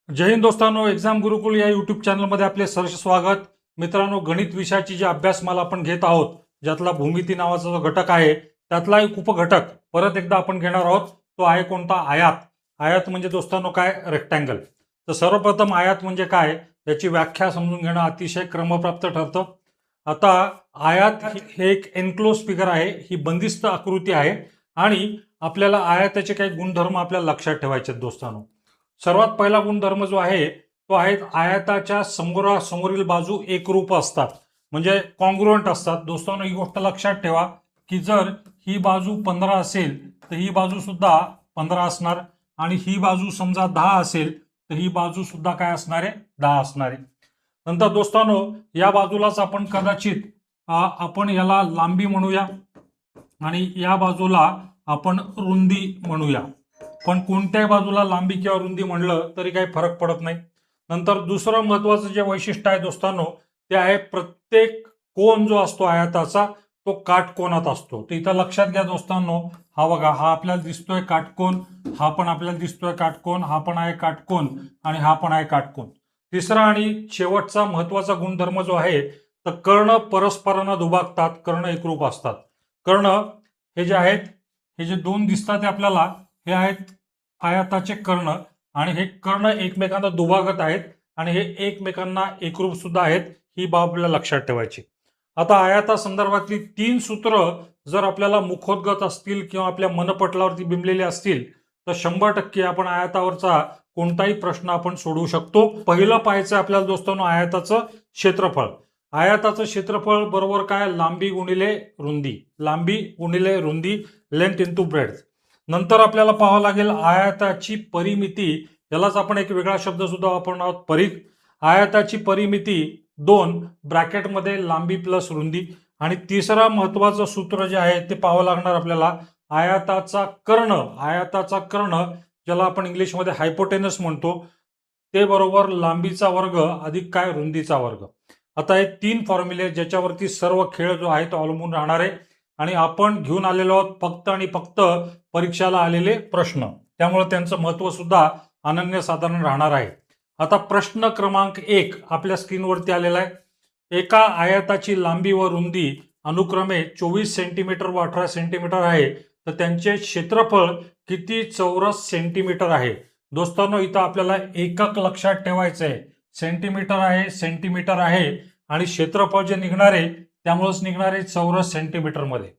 जय Hind दोस्तांनो, exam गुरुकुल या YouTube चॅनलमध्ये आपले सहर्ष स्वागत. मित्रांनो, गणित विषयाची जी अभ्यासमाला आपण घेत आहोत, ज्यातला भूमिती नावाचा जो घटक आहे त्यातला एक उपघटक परत एकदा आपण घेणार आहोत. तो आहे कोणता? आयात. आयात म्हणजे दोस्तांनो काय? रेक्टँगल. तर सर्वप्रथम आयात म्हणजे काय याची व्याख्या समजून घेणं अतिशय क्रमप्राप्त ठरतं. आता आयात हे एक एन्क्लोज फिगर आहे, ही बंदिस्त आकृती आहे आणि आपल्याला आयाताचे काही गुणधर्म आपल्याला लक्षात ठेवायचे आहेत दोस्तांनो. सर्वात पहिला गुणधर्म जो आहे तो आहे आयताच्या समोरासमोरील बाजू एकरूप असतात, म्हणजे कॉन्ग्रुएंट असतात. दोस्तांनो, ही गोष्ट लक्षात ठेवा की जर ही बाजू 15 असेल तर ही बाजू सुद्धा 15 असणार, आणि ही बाजू समजा 10 असेल तर ही बाजू सुद्धा काय असणार आहे? 10 असणार आहे. नंतर दोस्तांनो, या बाजूलाच आपण कदाचित आपण याला लांबी म्हणूया आणि या बाजूला आपण रुंदी म्हणूया. पण कोणत्याही बाजूला लांबी किंवा रुंदी म्हणलं तरी काही फरक पडत नाही. नंतर दुसरं महत्वाचं जे वैशिष्ट्य आहे दोस्तांनो, ते आहे प्रत्येक कोन जो असतो आयताचा तो काटकोनात असतो. तर इथं लक्षात घ्या दोस्तांनो, हा बघा, हा आपल्याला दिसतोय काटकोन, हा पण आपल्याला दिसतोय काटकोन, हा पण आहे काटकोन आणि हा पण आहे काटकोन. तिसरा आणि शेवटचा महत्वाचा गुणधर्म जो आहे, तर कर्ण परस्परांना दुभागतात, कर्ण एकरूप असतात. कर्ण हे जे आहेत, हे जे दोन दिसतात ते आपल्याला, हे आहेत आयताचे कर्ण, आणि हे कर्ण एकमेकांना दुभागत आहेत आणि हे एकमेकांना एकरूप सुद्धा आहेत. ही बाब आपल्याला लक्षात ठेवायची. आता आयता संदर्भातली 3 सूत्र जर आपल्याला मुखोद्गत असतील किंवा आपल्या मनपटलावरती बिंबलेले असतील तर 100% आपण आयतावरचा कोणताही प्रश्न आपण सोडवू शकतो. पहिलं पाहायचं आपल्याला दोस्तांनो आयताचं क्षेत्रफळ. आयताचं क्षेत्रफळ बरोबर काय? लांबी गुणिले रुंदी. लांबी गुणिले रुंदी, लेंथ इंटू ब्रेड्थ. नंतर आपल्याला पाहावं लागेल आयताची परिमिती. यालाच आपण एक वेगळा शब्द सुद्धा वापरणार आहोत, परिघ. आयताची परिमिती 2 ब्रॅकेटमध्ये लांबी प्लस रुंदी. आणि तिसरा महत्वाचं सूत्र जे आहे ते पाहावं लागणार आपल्याला, आयताचा कर्ण. आयताचा कर्ण ज्याला आपण इंग्लिशमध्ये हायपोटेनस म्हणतो, ते बरोबर लांबीचा वर्ग अधिक काय? रुंदीचा वर्ग. आता हे 3 फॉर्म्युले ज्याच्यावरती सर्व खेळ जो आहे तो अवलंबून राहणार आहे, आणि आपण घेऊन आलेलो आहोत फक्त आणि फक्त परीक्षाला आलेले प्रश्न, त्यामुळे त्यांचं महत्व सुद्धा अनन्यसाधारण राहणार आहे. आता प्रश्न क्रमांक 1 आपल्या स्क्रीनवरती आलेला आहे. एका आयताची लांबी व रुंदी अनुक्रमे 24 सेंटीमीटर व 18 सेंटीमीटर आहे, तर त्यांचे क्षेत्रफळ किती चौरस सेंटीमीटर आहे? दोस्तांनो, इथं आपल्याला एकक लक्षात ठेवायचं आहे. सेंटीमीटर आहे, सेंटीमीटर आहे, आणि क्षेत्रफळ जे निघणार आहे त्यामुळेच निघणार आहे चौरस सेंटीमीटर मध्ये.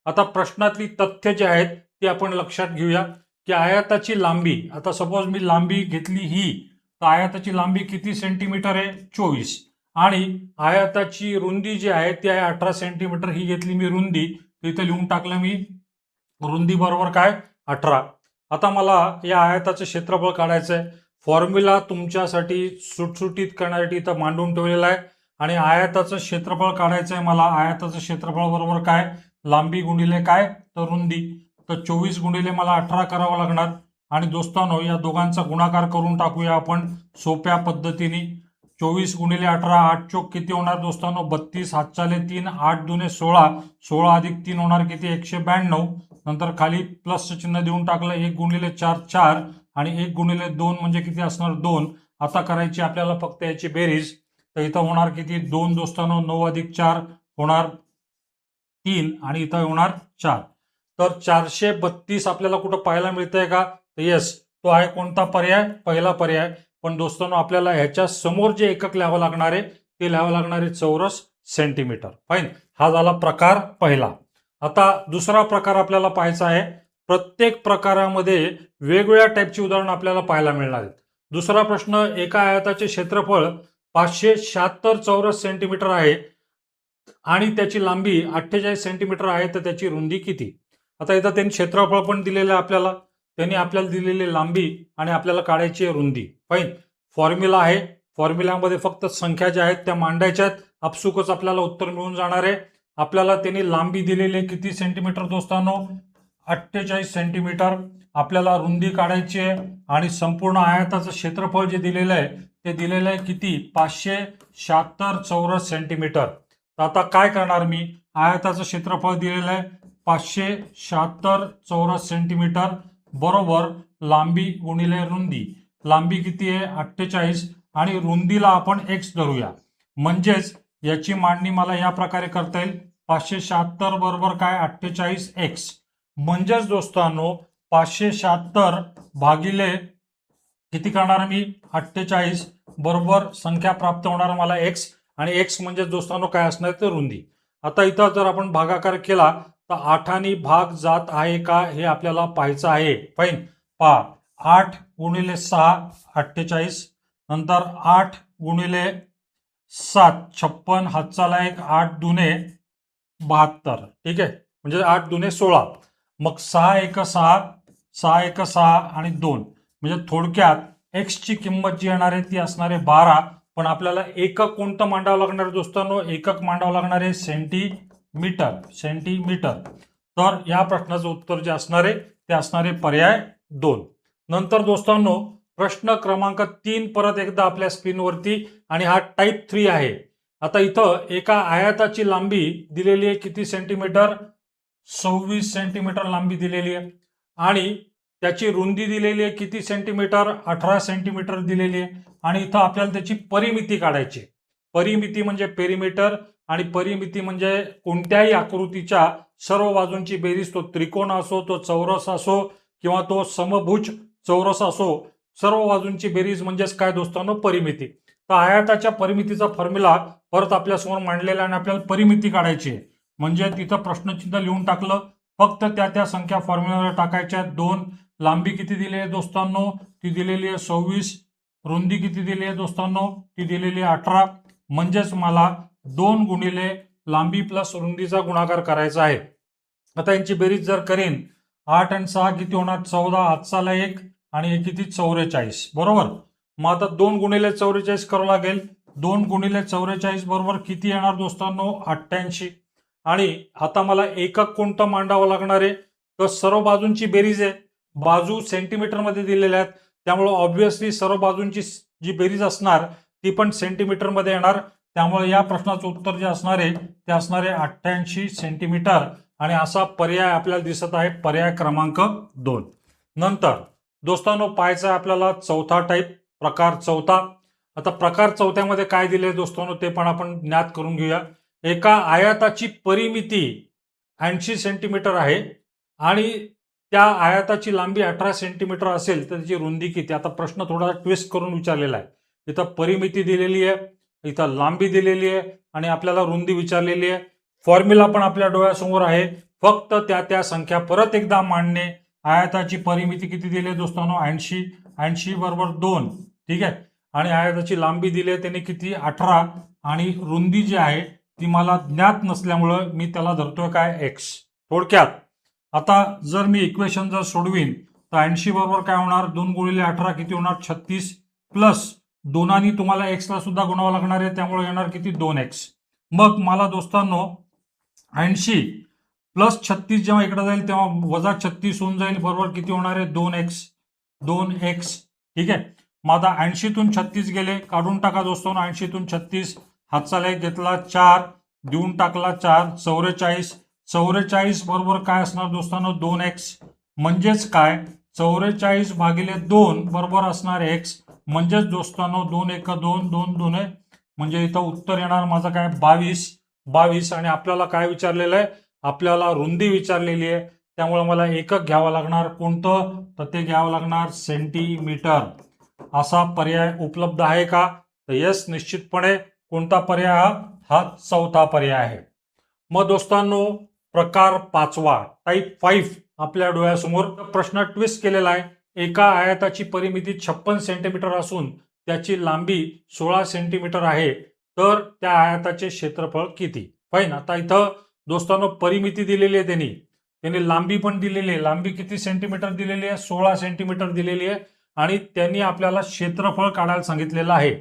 आता प्रश्नातली तथ्य जे आहेत ती आपण लक्षात घेऊया की आयताची लांबी, आता सपोज मी लांबी घेतली ही, तर आयताची लांबी किती सेंटीमीटर आहे? 24. आणि आयताची रुंदी जी आहे ती आहे 18 सेंटीमीटर. ही घेतली मी रुंदी, तर इथे लिहून टाकलं मी रुंदी बरोबर काय? 18. आता मला या आयताचं क्षेत्रफळ काढायचं आहे. फॉर्म्युला तुमच्यासाठी सुटसुटीत करण्यासाठी इथं मांडून ठेवलेला आहे, आणि आयताचं क्षेत्रफळ काढायचं आहे मला. आयताचं क्षेत्रफळ बरोबर काय? लांबी गुणिले काय? तर रुंदी. तर 24 गुणिले मला 18 करावं लागणार. आणि दोस्तांनो, या दोघांचा गुणाकार करून टाकूया आपण सोप्या पद्धतीने. 24 गुणिले 18, 8 चोक किती होणार दोस्तांनो? 32. हातचाले 3, 8 दुने 16, 16 अधिक 3 होणार किती? 192. नंतर खाली प्लसचं चिन्ह देऊन टाकलं. 1 गुणिले 4 4, आणि 1 गुणिले 2 म्हणजे किती असणार? 2. आता करायची आपल्याला फक्त याची बेरीज. तर इथं होणार किती? 2 दोस्तांनो. 9 अधिक 4 होणार 3, आणि इथं होणार 4. तर 432 आपल्याला कुठं पाहायला मिळतंय का? तर येस, तो आहे कोणता पर्याय? पहिला पर्याय. पण दोस्तांनो, आपल्याला ह्याच्या समोर जे एकक लिहावं लागणार आहे ते लिहावं लागणार आहे चौरस सेंटीमीटर. फाईन. हा झाला प्रकार पहिला. आता दुसरा प्रकार आपल्याला पाहायचा आहे. प्रत्येक प्रकारामध्ये वेगवेगळ्या टाईपची उदाहरणं आपल्याला पाहायला मिळणार आहेत. दुसरा प्रश्न, एका आयताचे क्षेत्रफळ 576 चौरस सेंटीमीटर आहे आणि त्याची लांबी 48 सेंटीमीटर आहे, तर त्याची रुंदी किती? आता इथं त्यांनी क्षेत्रफळ पण दिलेलं आहे आपल्याला, त्यांनी आपल्याला दिलेली लांबी आणि आपल्याला काढायची आहे रुंदी. फाईन. फॉर्म्युला आहे, फॉर्म्युल्यामध्ये फक्त संख्या ज्या आहेत त्या मांडायच्या आहेत. आपसुकच आपल्याला उत्तर मिळून जाणार आहे. आपल्याला त्यांनी लांबी दिलेली आहे किती सेंटीमीटर दोस्तांनो? 48 सेंटीमीटर. आपल्याला रुंदी काढायची आहे, आणि संपूर्ण आयताचं क्षेत्रफळ जे दिलेलं आहे ते दिलेलं आहे किती? 576 चौरस सेंटीमीटर. तर आता काय करणार मी? आयताचं क्षेत्रफळ दिलेलं आहे 576 चौरस सेंटीमीटर बरोबर लांबी गुणिले रुंदी. लांबी किती आहे 48 आणि रुंदीला आपण x धरूया. म्हणजेच याची मांडणी मला या प्रकारे करता येईल 576 बरोबर काय 48x. म्हणजेच दोस्तांनो 576 भागिले किती करणार मी 48 बरोबर संख्या प्राप्त होणार मला x आणि x म्हणजे दोस्तांनो काय असणार ते रुंदी. आता इथं जर आपण भागाकार केला तर 8 भाग जात आहे का हे आपल्याला पाहायचं आहे. फाईन पहा 8 गुणिले 6 48 नंतर 8 गुणिले 7 56 हातचाला 1 8 दुने 72 ठीक आहे म्हणजे 8 दुने 16 मग 6 1 6 6 1 6 आणि 2 म्हणजे थोडक्यात x ची किंमत जी येणार आहे ती असणार आहे 12. पण आपल्याला एकक कोणतं मांडावं लागणार आहे दोस्तांनो एकक मांडावं लागणार आहे सेंटीमीटर सेंटीमीटर. तर या प्रश्नाचं उत्तर जे असणार आहे ते असणार आहे पर्याय 2. नंतर दोस्तांनो प्रश्न क्रमांक 3 परत एकदा आपल्या स्क्रीनवरती आणि हा टाईप 3 आहे. आता इथं एका आयताची लांबी दिलेली आहे किती सेंटीमीटर 26 सेंटीमीटर लांबी दिलेली आहे आणि त्याची रुंदी दिलेली आहे किती सेंटीमीटर 18 सेंटीमीटर दिलेली आहे आणि इथं आपल्याला त्याची परिमिती काढायची. परिमिती म्हणजे पेरिमीटर आणि परिमिती म्हणजे कोणत्याही आकृतीच्या सर्व बाजूंची बेरीज तो त्रिकोण असो तो चौरस असो किंवा तो समभुज चौरस असो सर्व बाजूंची बेरीज म्हणजेच काय दोस्तांनो परिमिती. तर आयताच्या परिमितीचा फॉर्म्युला परत आपल्यासमोर मांडलेला आणि आपल्याला परिमिती काढायची आहे. म्हणजे तिथं प्रश्नचिन्ह लिहून टाकलं फक्त त्या संख्या फॉर्म्युलावर टाकायच्या. 2 लांबी किती दिली आहे दोस्तांनो ती दिलेली आहे 26 रुंदी किती दिली आहे दोस्तांनो ती दिलेली आहे 18 म्हणजेच मला 2 गुणिले लांबी प्लस रुंदीचा गुणाकार करायचा आहे. आता यांची बेरीज जर करीन 8 आणि 6 किती होणार 14 हातचाला 1 आणि हे किती 44 बरोबर. मग आता 2 गुणिले 44 करावं लागेल. 2 गुणिले 44 बरोबर किती येणार दोस्तांनो 88 आणि आता मला एकक कोणतं मांडावं लागणार आहे तर सर्व बाजूंची बेरीज आहे. बाजू सेंटीमीटर मध्ये दिलेल्या आहेत त्यामुळे ऑब्व्हियसली सर्व बाजूंची जी बेरीज असणार ती पण सेंटीमीटर मध्ये येणार. त्यामुळे या प्रश्नाचं उत्तर जे असणार आहे ते असणार आहे 88 सेंटीमीटर आणि असा पर्याय आपल्याला दिसत आहे पर्याय क्रमांक 2. नंतर दोस्तांनो पाहायचं आहे आपल्याला चौथा टाईप प्रकार चौथा. आता प्रकार चौथ्यामध्ये काय दिले दोस्तांनो ते पण आपण ज्ञात करून घेऊया. एका आयताची परिमिती 80 सेंटीमीटर आहे आणि त्या आयताची लांबी 18 सेंटीमीटर असेल तर त्याची रुंदी किती. आता प्रश्न थोडा ट्विस्ट करून विचारलेला आहे. इथं परिमिती दिलेली आहे इथं लांबी दिलेली आहे आणि आपल्याला रुंदी विचारलेली आहे. फॉर्म्युला पण आपल्या डोळ्यासमोर आहे फक्त त्या संख्या परत एकदा मांडणे. आयताची परिमिती किती दिली आहे दोस्तांनो 80 80 बरोबर 2 ठीक आहे आणि आयताची लांबी दिली आहे त्याने किती 18 आणि रुंदी जी आहे ती मला ज्ञात नसल्यामुळं मी त्याला धरतोय काय x. थोडक्यात आता जर मी इक्वेशन जर सोडवीन तर 80 बरोबर काय होणार 2 गुणिले 18 किती होणार 36 प्लस 2 तुम्हाला x ला सुद्धा गुणावं लागणार आहे त्यामुळे येणार किती 2x. मग मला दोस्तांनो 80 प्लस 36 जेव्हा इकडे जाईल तेव्हा वजा 36 होऊन जाईल बरोबर किती होणार आहे 2x ठीक आहे. मग आता 80तून 36 गेले काढून टाका दोस्तांनो 80तून 36 हातचा एक घेतला 4 देऊन टाकला 4 44 बरोबर काय असणार दोस्तांनो 2x म्हणजेच काय 44 भागिले 2 बरोबर असणार x म्हणजेच दोस्तांनो 2 1 2 2 2 म्हणजे इथं उत्तर येणार माझं काय 22 आणि आपल्याला काय विचारलेलं आहे आपल्याला रुंदी विचारलेली आहे त्यामुळे मला एकक घ्यावं लागणार कोणतं तर ते घ्यावं लागणार सेंटीमीटर. असा पर्याय उपलब्ध आहे का तर यस निश्चितपणे कोणता पर्याय हा चौथा पर्याय आहे. मग दोस्तांनो प्रकार पाचवा टाईप 5 आपल्या डोळ्यासमोर प्रश्न ट्विस्ट केलेला आहे. एका आयताची परिमिती 56 सेंटीमीटर असून त्याची लांबी 16 सेंटीमीटर आहे तर त्या आयताचे क्षेत्रफळ किती. फाईन. आता इथं दोस्तांनो परिमिती दिलेली आहे त्यांनी लांबी पण दिलेली आहे. लांबी किती सेंटीमीटर दिलेली आहे 16 सेंटीमीटर दिलेली आहे आणि त्यांनी आपल्याला क्षेत्रफळ काढायला सांगितलेलं आहे.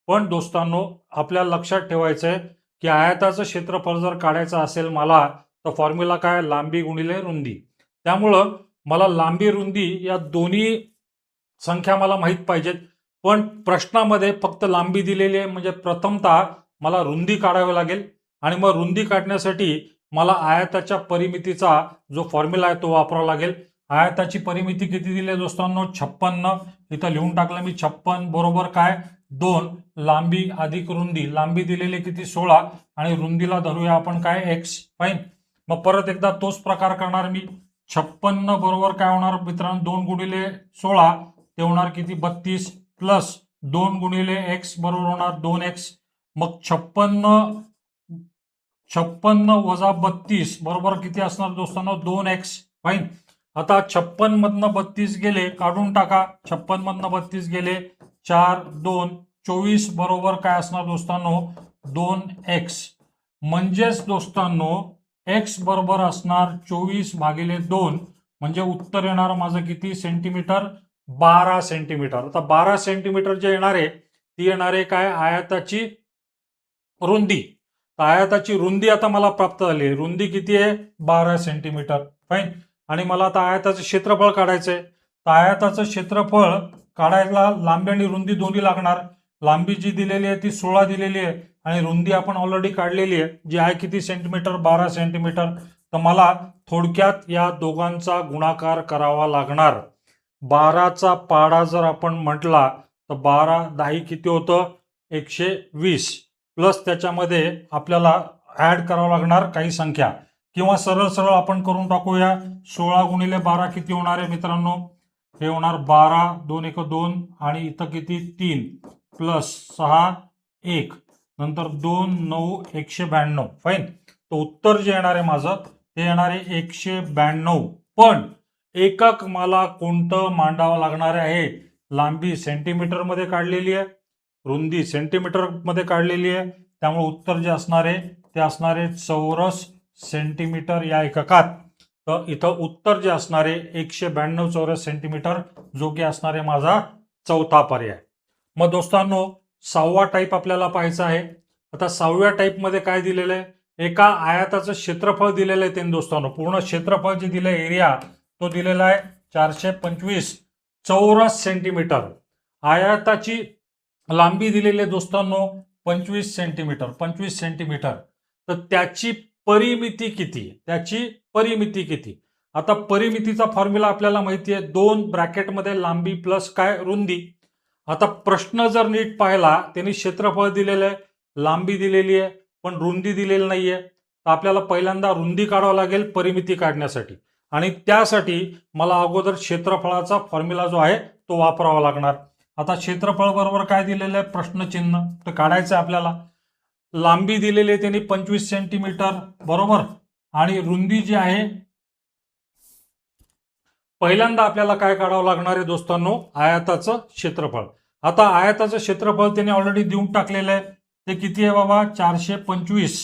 पण दोस्तांनो आपल्याला लक्षात ठेवायचं आहे की आयताचं क्षेत्रफळ जर काढायचं असेल मला तर फॉर्म्युला काय लांबी गुणिले रुंदी. त्यामुळं मला लांबी रुंदी या दोन्ही संख्या मला माहीत पाहिजेत. पण प्रश्नामध्ये फक्त लांबी दिलेली आहे म्हणजे प्रथमतः मला रुंदी काढावी लागेल आणि मग रुंदी काढण्यासाठी मला आयताच्या परिमितीचा जो फॉर्म्युला आहे तो वापरावा लागेल. आयताची परिमिती किती दिली दोस्तांनो 56. इथं लिहून टाकलं मी 56 बरोबर काय 2 लांबी अधिक रुंदी, लांबी दिलेली किती 16 आणि रुंदीला धरूया आपण काय x. फाईन. मग परत एकदा तोच प्रकार करणार मी. 56 बरोबर काय होणार मित्रांनो 2 गुणिले 16 ते होणार किती 32 प्लस 2 गुणिले x बरोबर होणार 2x. मग 56 वजा 32 बरोबर किती असणार दोस्तांनो 2x. फाईन. आता 56 मधनं 32 गेले काढून टाका. 56 मधनं 32 गेले 4 2 24 बरोबर काय असणार दोस्तांनो 2x. म्हणजेच दोस्तांनो x बरोबर असणार 24/2 म्हणजे उत्तर येणार माझं किती सेंटीमीटर 12 सेंटीमीटर. आता 12 सेंटीमीटर जे येणार आहे ती येणार आहे काय आयताची रुंदी. आयताची रुंदी आता मला प्राप्त झाली. रुंदी किती आहे 12 सेंटीमीटर. फाईन. आणि मला आता आयताचं क्षेत्रफळ काढायचंय. तर आयताचं क्षेत्रफळ काढायला लांबी आणि रुंदी दोन्ही लागणार. लांबी जी दिलेली आहे ती 16 दिलेली आहे आणि रुंदी आपण ऑलरेडी काढलेली आहे जी आहे किती सेंटीमीटर 12 सेंटीमीटर. तर मला थोडक्यात या दोघांचा गुणाकार करावा लागणार. 12चा पाढा जर आपण म्हटला तर 12 10 किती होतं 120 प्लस त्याच्यामध्ये आपल्याला ऍड करावं लागणार काही संख्या किंवा सरळ सरळ आपण करून टाकूया. 16 गुणिले 12 किती होणार आहे मित्रांनो हे होणार 12 2 1 2 आणि इथं किती 3 प्लस 6 1 नंतर 2 9 192. फाईन. तर उत्तर जे येणार आहे माझं ते येणार आहे 192. पण एकक मला कोणतं मांडावं लागणार आहे. लांबी सेंटीमीटर मध्ये काढलेली आहे, रुंदी सेंटीमीटर मध्ये काढलेली आहे, त्यामुळे उत्तर जे असणार आहे ते असणार आहे चौरस सेंटीमीटर या एककात. तर इथं उत्तर जे असणार आहे 192 चौरस सेंटीमीटर जो की असणार आहे माझा चौथा पर्याय. मग दोस्तांनो 6वा टाईप आपल्याला पाहायचा आहे. आता 6व्या टाईप मध्ये काय दिलेलं आहे एका आयताचं क्षेत्रफळ दिलेलं आहे त्यांनी दोस्तांनो. पूर्ण क्षेत्रफळ जे दिलं एरिया तो दिलेला आहे 425 चौरस सेंटीमीटर. आयताची लांबी दिलेली आहे दोस्तांनो 25 सेंटीमीटर 25 सेंटीमीटर. तर त्याची परिमिती किती त्याची परिमिती किती. आता परिमितीचा फॉर्म्युला आपल्याला माहिती आहे 2 ब्रॅकेटमध्ये लांबी प्लस काय रुंदी. आता प्रश्न जर नीट पाहिला त्यांनी क्षेत्रफळ दिलेलं आहे, लांबी दिलेली आहे पण रुंदी दिलेली नाहीये. तर आपल्याला पहिल्यांदा रुंदी काढावं लागेल परिमिती काढण्यासाठी आणि त्यासाठी मला अगोदर क्षेत्रफळाचा फॉर्म्युला जो आहे तो वापरावा लागणार. आता क्षेत्रफळ बरोबर काय दिलेलं आहे प्रश्नचिन्ह तर काढायचं आपल्याला. लांबी दिलेली आहे त्यांनी 25 सेंटीमीटर बरोबर आणि रुंदी जी आहे पहिल्यांदा आपल्याला काय काढावं लागणार आहे दोस्तांनो आयताचं क्षेत्रफळ. आता आयताचं क्षेत्रफळ त्यांनी ऑलरेडी देऊन टाकलेलं आहे ते किती आहे बाबा 425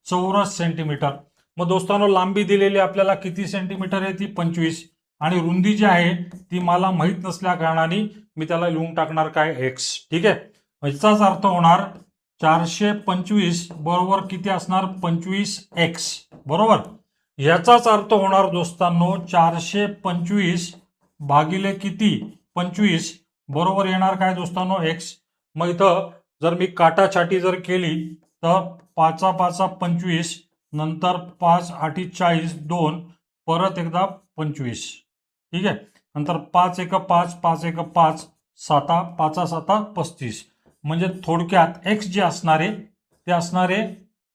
चौरस सेंटीमीटर. मग दोस्तांनो लांबी दिलेली आपल्याला किती सेंटीमीटर आहे ती 25 आणि रुंदी जी आहे ती मला माहीत नसल्या कारणाने मी त्याला लिहून टाकणार काय x. ठीक आहे. याचाच अर्थ होणार 425 बरोबर किती असणार 25x बरोबर. याचाच अर्थ होणार दोस्तांनो 425 भागिले किती 25 बरोबर येणार काय दोस्तांनो x. मग इथं जर मी काटाछाटी जर केली तर 5 5 25 नंतर 5 8 40 2 परत एकदा 25. ठीक आहे. नंतर 5 1 5 5 1 5 7 5 7 35 म्हणजे थोडक्यात x जे असणार आहे ते असणार आहे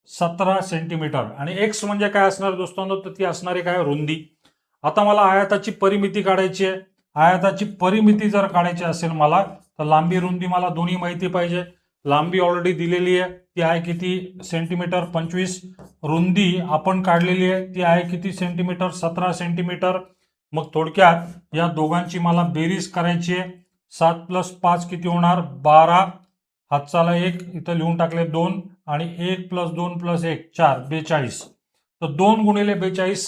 17 सेंटीमीटर आणि x म्हणजे काय असणार दोस्तांनो तर ती असणार आहे काय रुंदी. आता मला आयताची परिमिती काढायची आहे. आयताची परिमिती जर काढायची असेल मला तर लांबी रुंदी मला दोन्ही माहिती पाहिजे. लांबी ऑलरेडी दिलेली आहे ती आहे किती सेंटीमीटर 25. रुंदी आपण काढलेली आहे ती आहे किती सेंटीमीटर 17 सेंटीमीटर. मग थोडक्यात या दोघांची मला बेरीज करायची आहे. 7 + 5 किती होणार 12 हातचाला 1 इथं लिहून टाकले 2 आणि 1 + 2 + 1 4 42. तर 2 गुणिले 42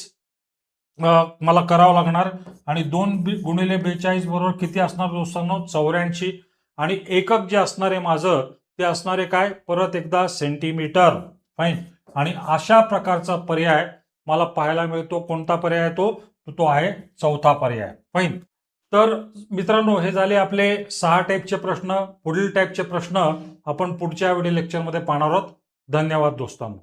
मला करावं लागणार आणि 2 गुणिले 42 बरोबर किती असणार दोस्तांनो 84 आणि एकक जे असणार आहे माझं ते असणार आहे काय परत एकदा सेंटीमीटर. फाईन. आणि अशा प्रकारचा पर्याय मला पाहायला मिळतो. कोणता पर्याय तो आहे चौथा पर्याय. फाईन. तर मित्रांनो हे झाले आपले 6 टाईपचे प्रश्न. पुढील टाईपचे प्रश्न आपण पुढच्या व्हिडिओ लेक्चरमध्ये पाहणार आहोत. धन्यवाद दोस्तांनो.